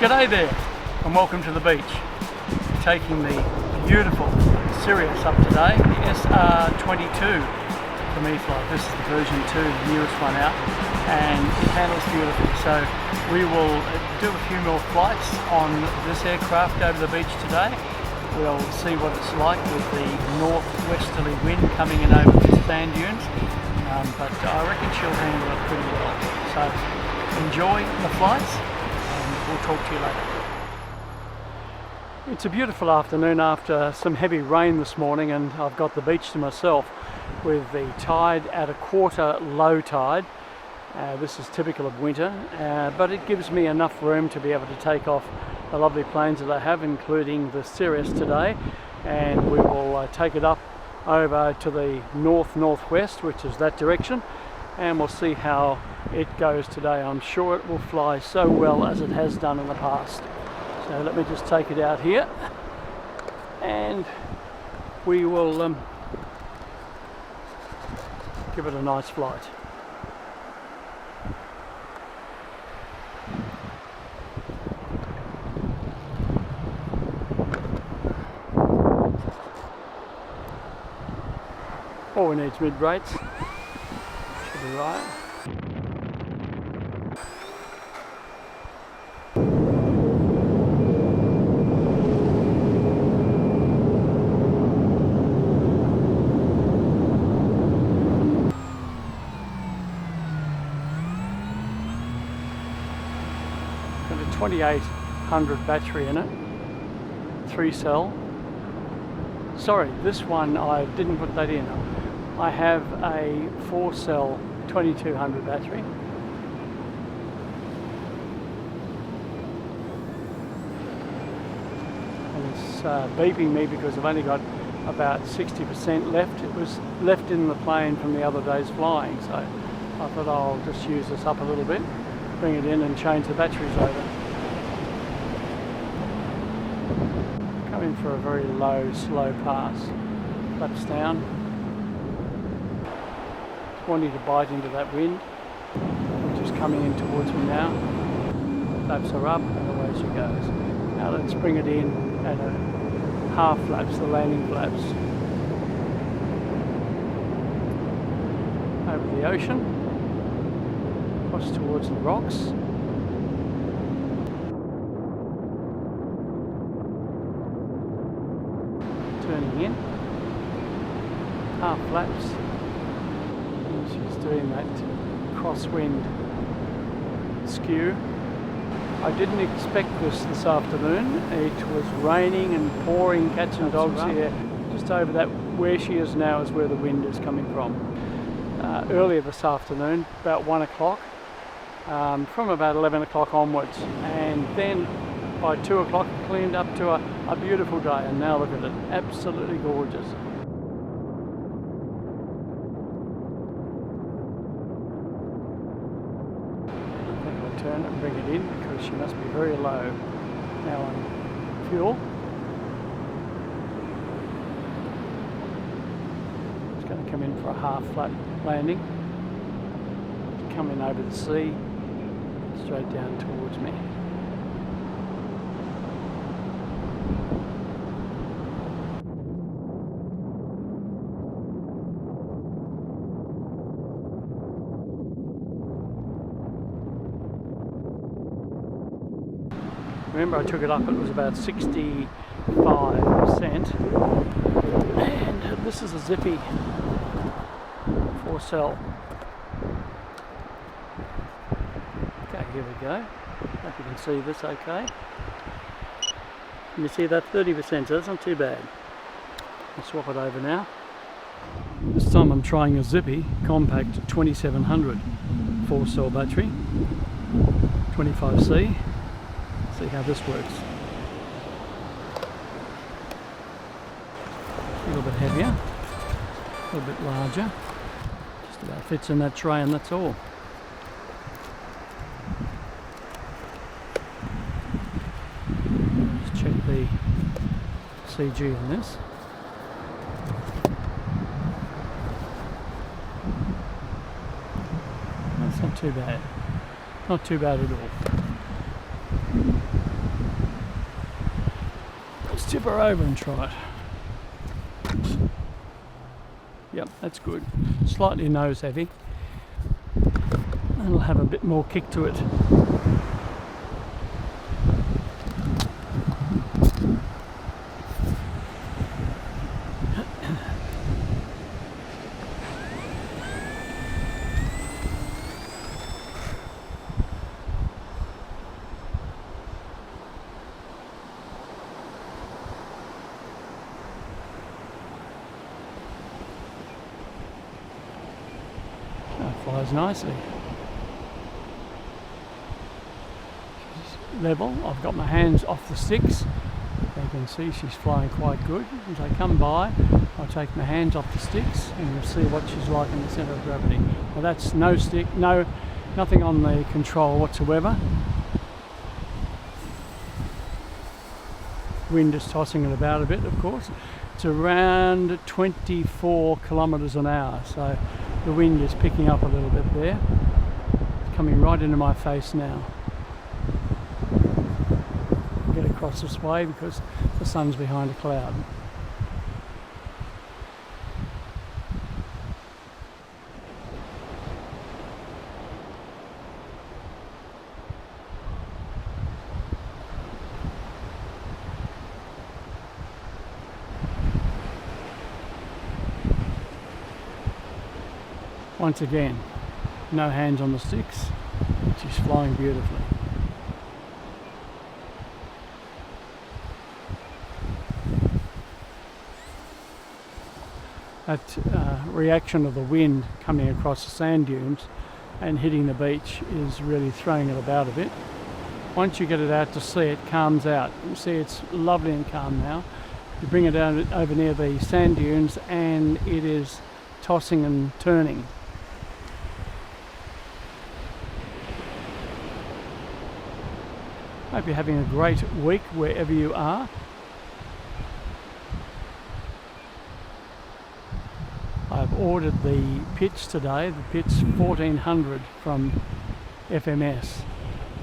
G'day there and welcome to the beach. Taking the beautiful CIRRUS up today, the SR-22 from E-Flite. This is the version 2, the newest one out, and it handles beautifully. So we will do a few more flights on this aircraft over the beach today. We'll see what it's like with the northwesterly wind coming in over the sand dunes, but I reckon she'll handle it pretty well. So enjoy the flights. We'll talk to you later. It's a beautiful afternoon after some heavy rain this morning, and I've got the beach to myself with the tide at a quarter low tide. This is typical of winter, but it gives me enough room to be able to take off the lovely planes that I have, including the CIRRUS today, and we will take it up over to the northwest, which is that direction, and we'll see how it goes today. I'm sure it will fly so well as it has done in the past. So let me just take it out here and we will give it a nice flight. All we need is mid-rates. Should be right. Got a 2800 battery in it, 3-cell. Sorry, this one I didn't put that in. I have a 4-cell 2200 battery. And it's beeping me because I've only got about 60% left. It was left in the plane from the other day's flying, so I thought I'll just use this up a little bit, bring it in and change the batteries over. Coming for a very low, slow pass. Flaps down. Wanting to bite into that wind, which is coming in towards me now. Flaps are up and away she goes. Now let's bring it in at a half flaps, the landing flaps. Over the ocean, across towards the rocks. Turning in, half flaps. She's doing that crosswind skew. I didn't expect this afternoon. It was raining and pouring cats and dogs here. Just over that, where she is now is where the wind is coming from. Earlier this afternoon, about 1 o'clock, from about 11 o'clock onwards, and then by 2 o'clock it cleaned up to a beautiful day, and now look at it, absolutely gorgeous. Turn and bring it in because she must be very low now on fuel. It's going to come in for a half flat landing, come in over the sea, straight down towards me. Remember, I took it up, it was about 65%, and this is a zippy 4-cell. Okay, here we go. Hope you can see this okay. Can you see that 30%? So that's not too bad. I'll swap it over now. This time I'm trying a zippy compact 2700 4-cell battery, 25C. See how this works. A little bit heavier, a little bit larger. Just about fits in that tray and that's all. Just check the CG on this. That's not too bad. Not too bad at all. tip her over and try it. Yep, that's good. Slightly nose heavy. And it'll have a bit more kick to it. Flies nicely. She's level. I've got my hands off the sticks. You can see she's flying quite good. As I come by, I'll take my hands off the sticks and you'll see what she's like in the centre of gravity. Now that's no stick, nothing on the control whatsoever. Wind is tossing it about a bit, of course. It's around 24 kilometres an hour, so the wind is picking up a little bit there. It's coming right into my face now. I'll get across this way because the sun's behind a cloud. Once again, no hands on the sticks, she's flying beautifully. That reaction of the wind coming across the sand dunes and hitting the beach is really throwing it about a bit. Once you get it out to sea, it calms out. You see it's lovely and calm now. You bring it down over near the sand dunes and it is tossing and turning. Hope you're having a great week wherever you are. I've ordered the pitch today, the pitch 1400 from FMS,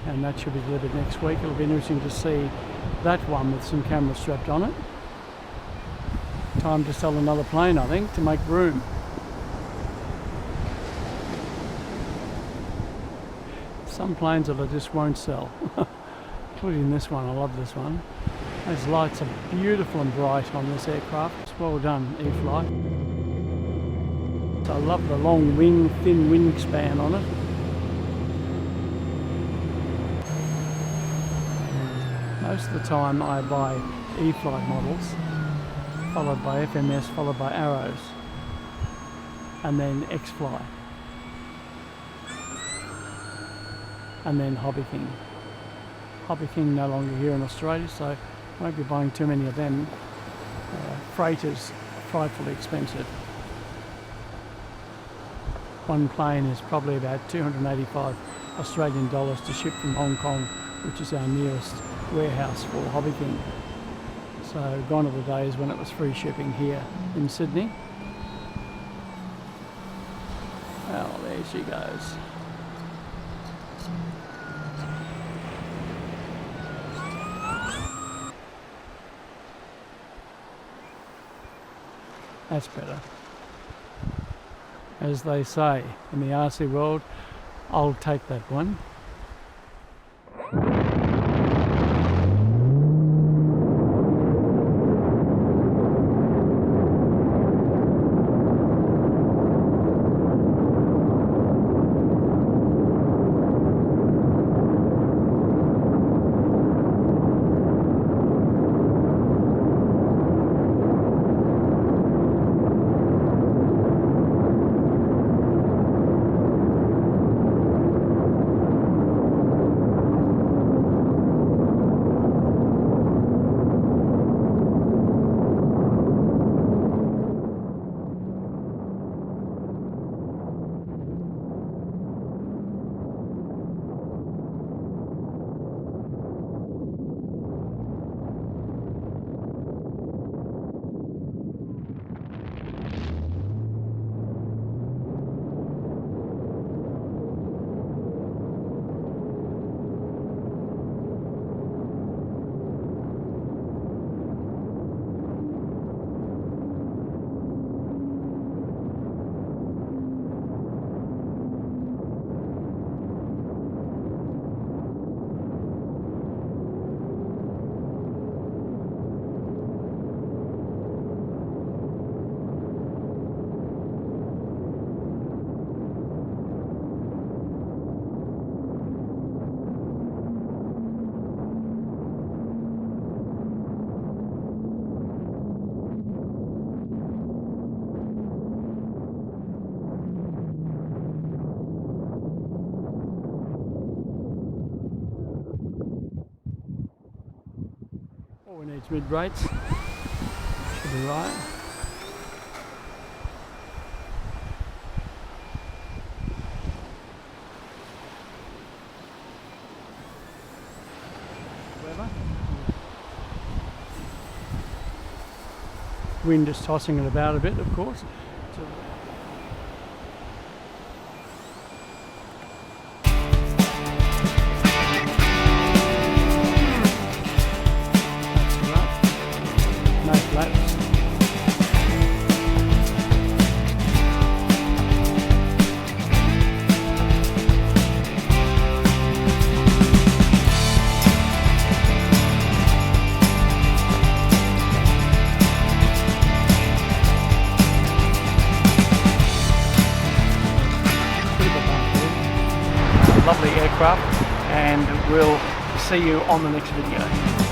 and that should be delivered next week. It'll be interesting to see that one with some cameras strapped on it. Time to sell another plane, I think, to make room. Some planes that I just won't sell. Including this one. I love this one. Those lights are beautiful and bright on this aircraft. It's well done, E-Flite. I love the long wing, thin wingspan on it. Most of the time I buy E-Flite models, followed by FMS, followed by Arrows, and then X-Fly, and then Hobby King. Hobby King no longer here in Australia, so I won't be buying too many of them. Freight is frightfully expensive. One plane is probably about 285 Australian dollars to ship from Hong Kong, which is our nearest warehouse for Hobby King. So gone are the days when it was free shipping here in Sydney. Well, there she goes. That's better. As they say in the RC world, I'll take that one. needs mid-rates. Should be right. Wind is tossing it about a bit, of course. No flaps. Lovely aircraft, and we'll see you on the next video.